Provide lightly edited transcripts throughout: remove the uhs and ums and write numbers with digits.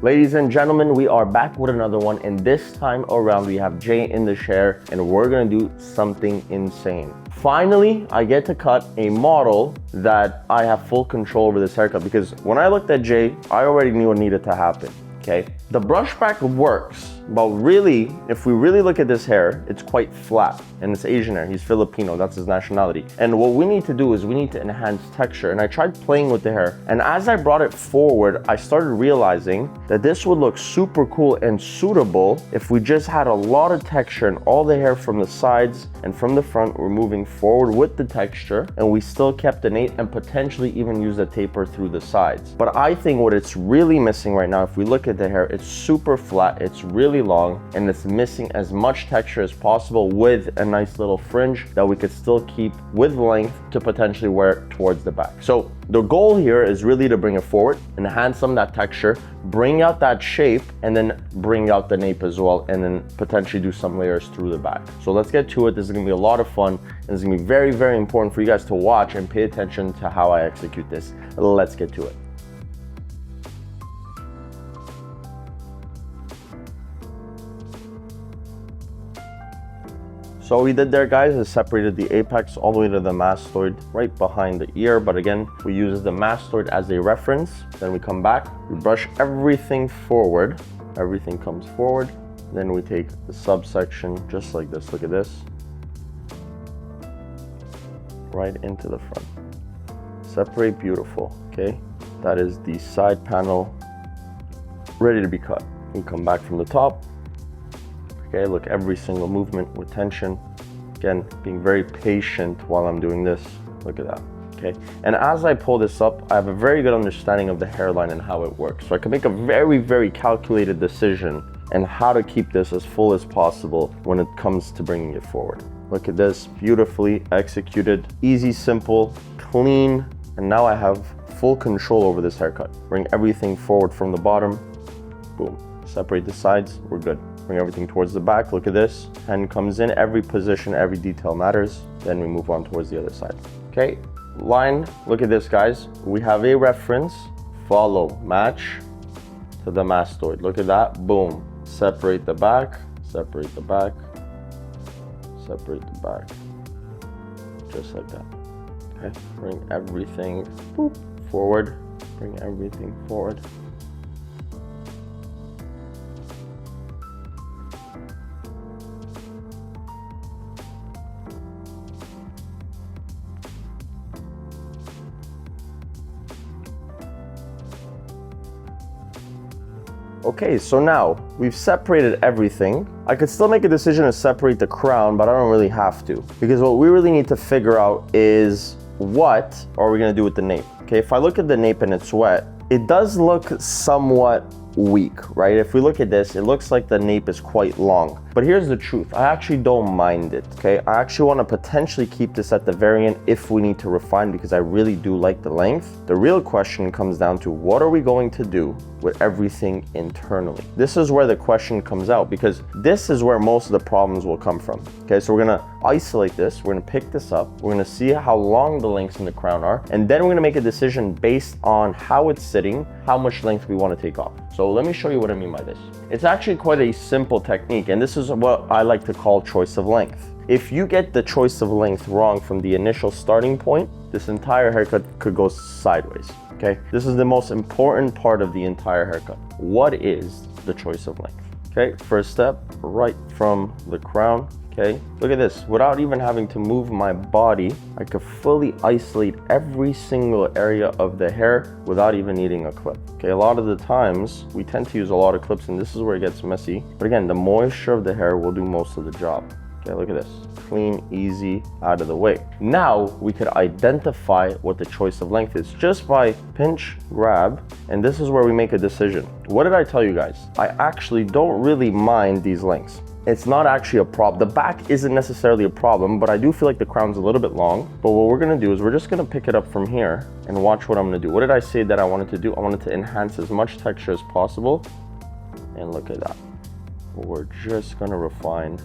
Ladies and gentlemen, we are back with another one, and this time around we have Jay in the chair, and we're gonna do something insane. Finally, I get to cut a model that I have full control over this haircut, because when I looked at Jay, I already knew what needed to happen, okay? The brushback works, but really, if we really look at this hair, it's quite flat, and it's Asian hair. He's Filipino, that's his nationality. And what we need to do is we need to enhance texture, and I tried playing with the hair, and as I brought it forward, I started realizing that this would look super cool and suitable if we just had a lot of texture and all the hair from the sides and from the front were moving forward with the texture, and we still kept the nape and potentially even use a taper through the sides. But I think what it's really missing right now, if we look at the hair, it's super flat, it's really long, and it's missing as much texture as possible with a nice little fringe that we could still keep with length to potentially wear towards the back. So the goal here is really to bring it forward, enhance some of that texture, bring out that shape, and then bring out the nape as well, and then potentially do some layers through the back. So let's get to it. This is gonna be a lot of fun, and it's gonna be very, very important for you guys to watch and pay attention to how I execute this. Let's get to it. So what we did there, guys, is separated the apex all the way to the mastoid right behind the ear. But again, we use the mastoid as a reference. Then we come back, we brush everything forward. Everything comes forward. Then we take the subsection just like this. Look at this. Right into the front. Separate, beautiful, okay? That is the side panel ready to be cut. We come back from the top. Okay, look, every single movement with tension. Again, being very patient while I'm doing this. Look at that, okay? And as I pull this up, I have a very good understanding of the hairline and how it works. So I can make a very, very calculated decision and how to keep this as full as possible when it comes to bringing it forward. Look at this, beautifully executed, easy, simple, clean, and now I have full control over this haircut. Bring everything forward from the bottom, boom. Separate the sides, we're good. Bring everything towards the back, look at this. Hand comes in, every position, every detail matters. Then we move on towards the other side. Okay, line, look at this, guys. We have a reference, follow, match to the mastoid. Look at that, boom. Separate the back, separate the back, separate the back. Just like that, okay? Bring everything boop, forward, bring everything forward. Okay, so now we've separated everything. I could still make a decision to separate the crown, but I don't really have to, because what we really need to figure out is what are we gonna do with the nape? Okay, if I look at the nape and it's wet, it does look somewhat weak, right? If we look at this, it looks like the nape is quite long. But here's the truth, I actually don't mind it, okay? I actually wanna potentially keep this at the very end if we need to refine, because I really do like the length. The real question comes down to, what are we going to do with everything internally? This is where the question comes out, because this is where most of the problems will come from. Okay, so we're gonna isolate this, we're gonna pick this up, we're gonna see how long the lengths in the crown are, and then we're gonna make a decision based on how it's sitting, how much length we wanna take off. So let me show you what I mean by this. It's actually quite a simple technique, and this is what I like to call choice of length. If you get the choice of length wrong from the initial starting point, this entire haircut could go sideways, okay? This is the most important part of the entire haircut. What is the choice of length? Okay, first step, right from the crown, okay? Look at this, without even having to move my body, I could fully isolate every single area of the hair without even needing a clip. Okay, a lot of the times, we tend to use a lot of clips, and this is where it gets messy. But again, the moisture of the hair will do most of the job. Okay, look at this. Clean, easy, out of the way. Now we could identify what the choice of length is just by pinch, grab, and this is where we make a decision. What did I tell you guys? I actually don't really mind these lengths. It's not actually a problem. The back isn't necessarily a problem, but I do feel like the crown's a little bit long. But what we're gonna do is we're just gonna pick it up from here and watch what I'm gonna do. What did I say that I wanted to do? I wanted to enhance as much texture as possible. And look at that. We're just gonna refine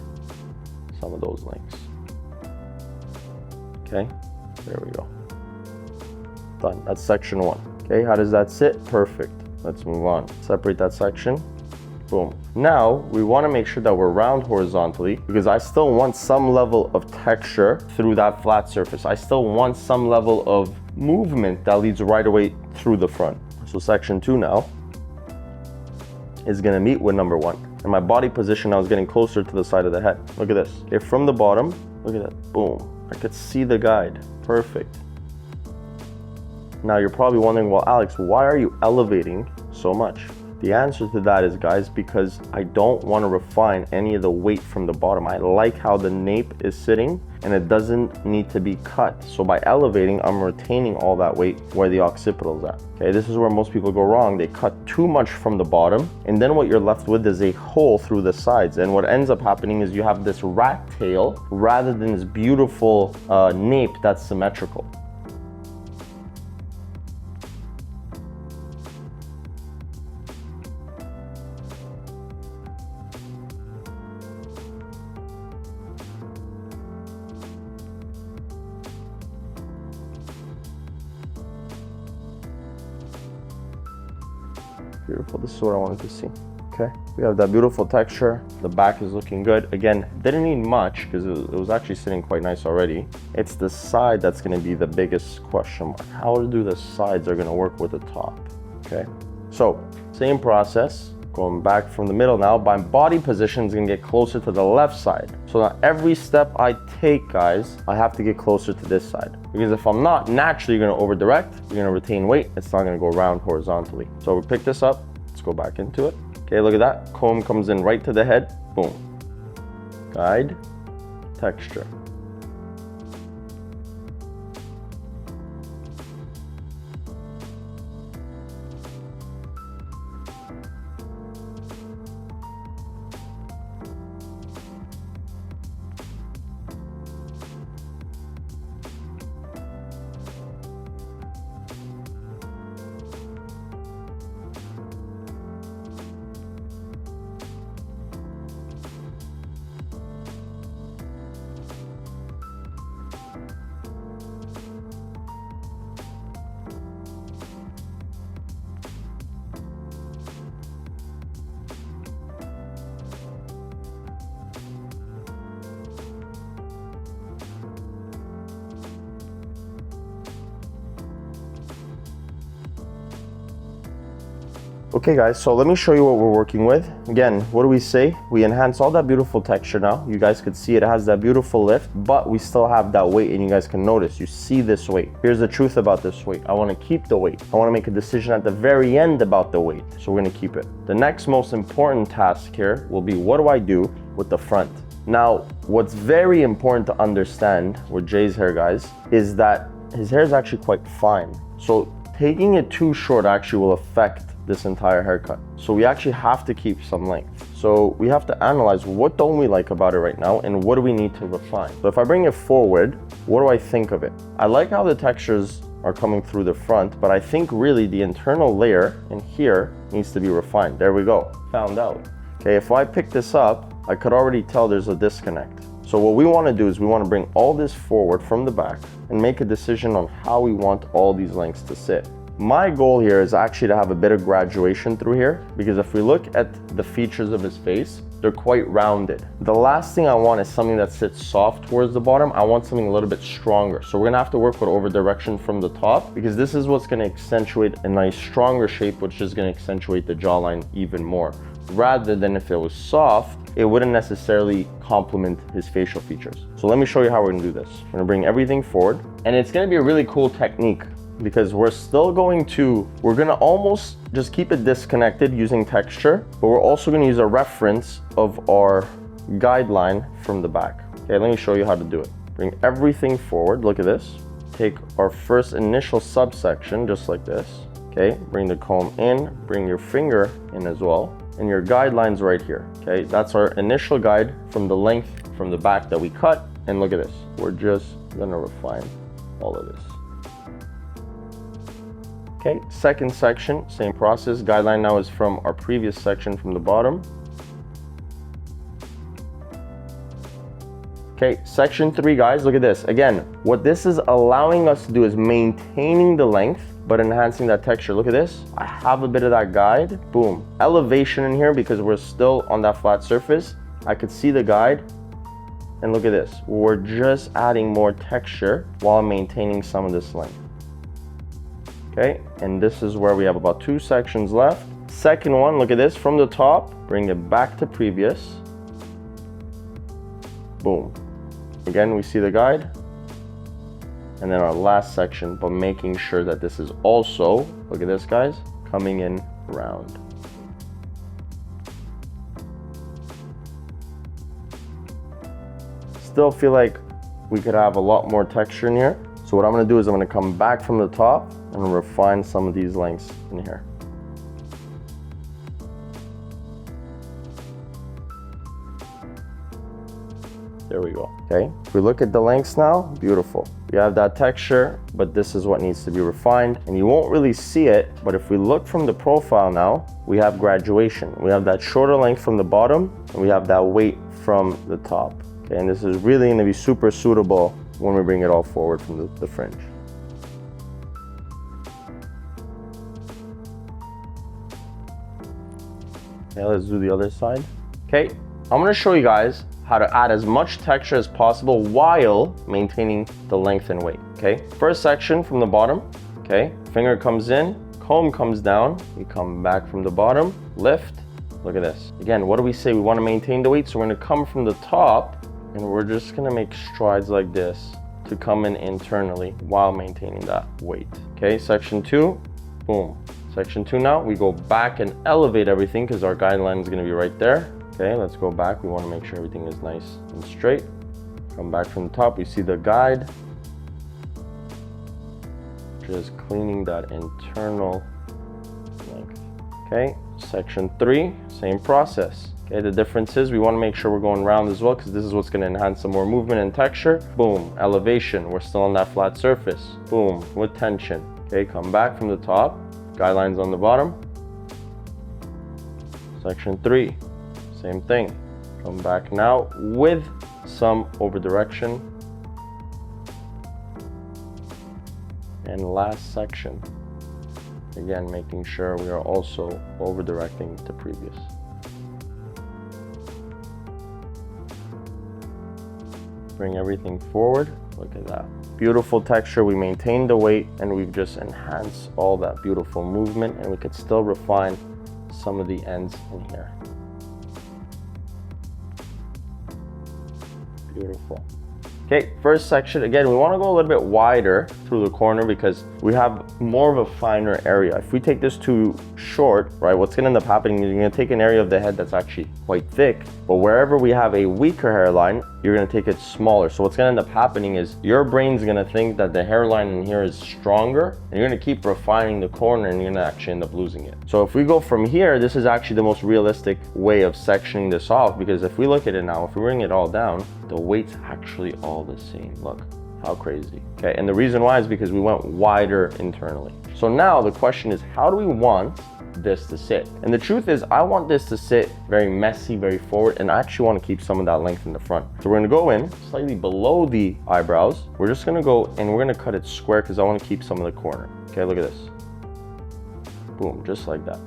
some of those lengths. Okay, there we go. Done. That's section one. Okay, how does that sit? Perfect. Let's move on. Separate that section. Boom. Now, we want to make sure that we're round horizontally because I still want some level of texture through that flat surface. I still want some level of movement that leads right away through the front. So section 2 now is going to meet with number 1. And my body position now is getting closer to the side of the head. Look at this. Okay, from the bottom, look at that. Boom. I could see the guide. Perfect. Now you're probably wondering, well, Alex, why are you elevating so much? The answer to that is, guys, because I don't want to refine any of the weight from the bottom. I like how the nape is sitting and it doesn't need to be cut. So by elevating, I'm retaining all that weight where the occipital is at. Okay, this is where most people go wrong. They cut too much from the bottom and then what you're left with is a hole through the sides. And what ends up happening is you have this rat tail rather than this beautiful nape that's symmetrical. Beautiful. This is what I wanted to see. Okay, we have that beautiful texture. The back is looking good. Again, didn't need much because it was actually sitting quite nice already. It's the side that's going to be the biggest question mark. How do the sides are going to work with the top? Okay, so same process. Going back from the middle now, my body position is going to get closer to the left side. So now every step I take, guys, I have to get closer to this side. Because if I'm not, naturally you're going to over-direct, you're going to retain weight, it's not going to go round horizontally. So we pick this up, let's go back into it. Okay, look at that. Comb comes in right to the head, boom. Guide, texture. Okay guys, so let me show you what we're working with. Again, what do we say? We enhance all that beautiful texture now. You guys could see it has that beautiful lift, but we still have that weight and you guys can notice, you see this weight. Here's the truth about this weight. I want to keep the weight. I want to make a decision at the very end about the weight. So we're going to keep it. The next most important task here will be, what do I do with the front? Now, what's very important to understand with Jay's hair, guys, is that his hair is actually quite fine. So taking it too short actually will affect this entire haircut. So we actually have to keep some length. So we have to analyze what don't we like about it right now and what do we need to refine. So if I bring it forward, what do I think of it? I like how the textures are coming through the front, but I think really the internal layer in here needs to be refined. There we go, found out. Okay, if I pick this up, I could already tell there's a disconnect. So what we want to do is we want to bring all this forward from the back and make a decision on how we want all these lengths to sit. My goal here is actually to have a bit of graduation through here, because if we look at the features of his face, they're quite rounded. The last thing I want is something that sits soft towards the bottom. I want something a little bit stronger. So we're gonna have to work with over direction from the top, because this is what's gonna accentuate a nice stronger shape, which is gonna accentuate the jawline even more. Rather than if it was soft, it wouldn't necessarily complement his facial features. So let me show you how we're gonna do this. We're gonna bring everything forward, and it's gonna be a really cool technique, because we're gonna almost just keep it disconnected using texture, but we're also gonna use a reference of our guideline from the back. Okay, let me show you how to do it. Bring everything forward, look at this. Take our first initial subsection, just like this. Okay, bring the comb in, bring your finger in as well, and your guideline's right here. Okay, that's our initial guide from the length from the back that we cut, and look at this. We're just gonna refine all of this. Okay, second section, same process. Guideline now is from our previous section from the bottom. Okay, section 3, guys, look at this. Again, what this is allowing us to do is maintaining the length but enhancing that texture. Look at this. I have a bit of that guide. Boom. Elevation in here because we're still on that flat surface. I could see the guide. And look at this. We're just adding more texture while maintaining some of this length. Okay, and this is where we have about 2 sections left. Second one, look at this. From the top, bring it back to previous. Boom. Again, we see the guide. And then our last section, but making sure that this is also, look at this guys, coming in round. Still feel like we could have a lot more texture in here. So what I'm gonna do is I'm gonna come back from the top and refine some of these lengths in here. There we go, okay? If we look at the lengths now, beautiful. We have that texture, but this is what needs to be refined, and you won't really see it, but if we look from the profile now, we have graduation. We have that shorter length from the bottom, and we have that weight from the top. Okay, and this is really gonna be super suitable when we bring it all forward from the fringe. Okay, let's do the other side. Okay, I'm gonna show you guys how to add as much texture as possible while maintaining the length and weight, okay? First section from the bottom, okay? Finger comes in, comb comes down, we come back from the bottom, lift, look at this. Again, what do we say? We wanna maintain the weight, so we're gonna come from the top and we're just gonna make strides like this to come in internally while maintaining that weight. Okay, section 2, boom. Section 2 now, we go back and elevate everything because our guideline is gonna be right there. Okay, let's go back. We wanna make sure everything is nice and straight. Come back from the top, we see the guide. Just cleaning that internal length. Okay, section 3, same process. Okay, the difference is we want to make sure we're going round as well because this is what's going to enhance some more movement and texture. Boom, elevation, we're still on that flat surface. Boom, with tension. Okay, come back from the top, guidelines on the bottom. Section 3, same thing. Come back now with some over direction. And last section, again making sure we are also over directing to previous. Bring everything forward. Look at that. Beautiful texture. We maintained the weight and we've just enhanced all that beautiful movement, and we could still refine some of the ends in here. Beautiful. Okay, first section, again, we want to go a little bit wider through the corner because we have more of a finer area. If we take this too short, right, what's going to end up happening is you're going to take an area of the head that's actually quite thick, but wherever we have a weaker hairline, you're going to take it smaller. So what's going to end up happening is your brain's going to think that the hairline in here is stronger, and you're going to keep refining the corner and you're going to actually end up losing it. So if we go from here, this is actually the most realistic way of sectioning this off, because if we look at it now, if we bring it all down, the weight's actually all the same. Look how crazy. Okay, and the reason why is because we went wider internally. So now the question is, how do we want this to sit? And the truth is, I want this to sit very messy, very forward, and I actually want to keep some of that length in the front. So we're going to go in slightly below the eyebrows. We're just going to go and we're going to cut it square because I want to keep some of the corner. Okay, look at this. Boom, just like that.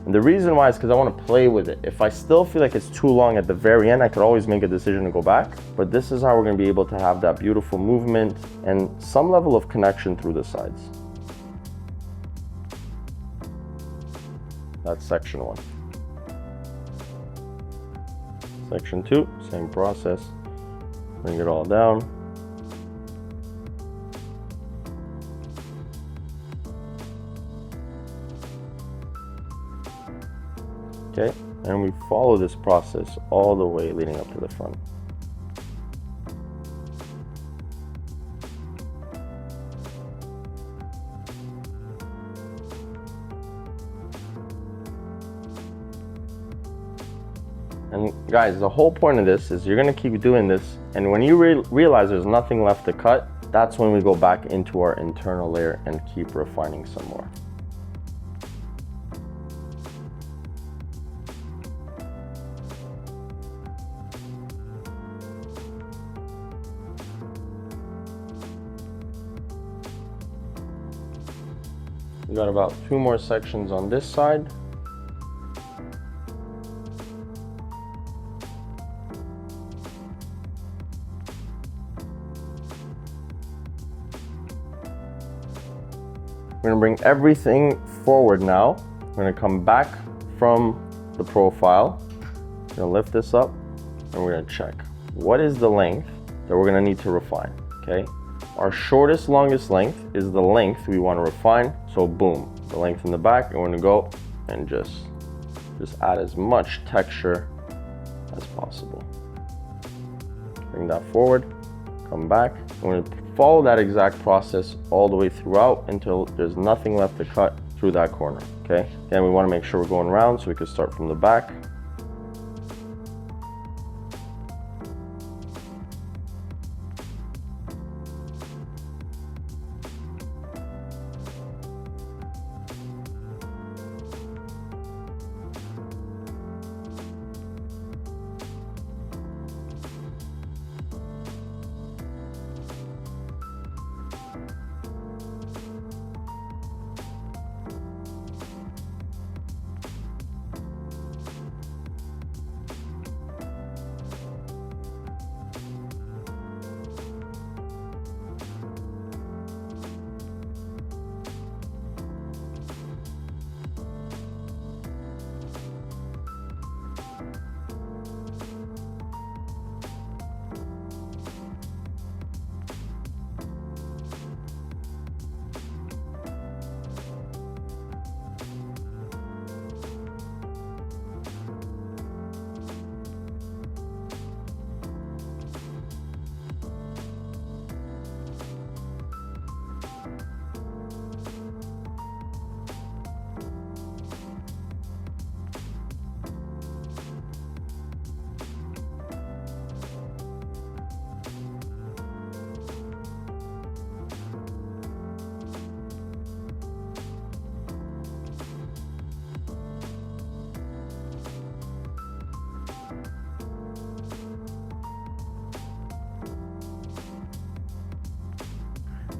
And the reason why is because I want to play with it. If I still feel like it's too long at the very end, I could always make a decision to go back. But this is how we're going to be able to have that beautiful movement and some level of connection through the sides. That's section 1. Section 2, same process. Bring it all down. Okay, and we follow this process all the way leading up to the front. And guys, the whole point of this is you're gonna keep doing this, and when you realize there's nothing left to cut, that's when we go back into our internal layer and keep refining some more. We got about 2 more sections on this side. We're gonna bring everything forward now. We're gonna come back from the profile. We're gonna lift this up and we're gonna check. What is the length that we're gonna need to refine, okay? Our shortest, longest length is the length we wanna refine. So boom, the length in the back, and we're gonna go and just add as much texture as possible. Bring that forward, come back. We're gonna follow that exact process all the way throughout until there's nothing left to cut through that corner, okay? Again, we wanna make sure we're going around, so we can start from the back.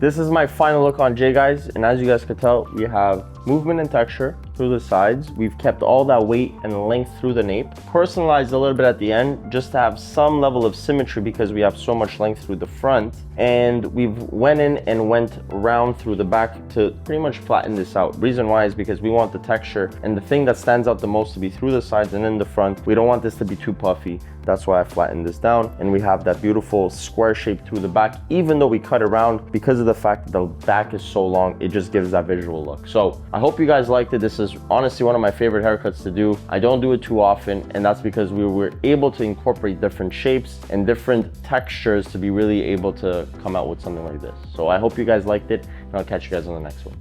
This is my final look on Jay, guys, and as you guys can tell, we have movement and texture through the sides. We've kept all that weight and length through the nape. Personalized a little bit at the end just to have some level of symmetry because we have so much length through the front. And we've went in and went round through the back to pretty much flatten this out. Reason why is because we want the texture and the thing that stands out the most to be through the sides and in the front. We don't want this to be too puffy. That's why I flattened this down, and we have that beautiful square shape through the back. Even though we cut around, because of the fact that the back is so long, it just gives that visual look. So I hope you guys liked it. This is honestly one of my favorite haircuts to do. I don't do it too often, and that's because we were able to incorporate different shapes and different textures to be really able to come out with something like this. So I hope you guys liked it, and I'll catch you guys on the next one.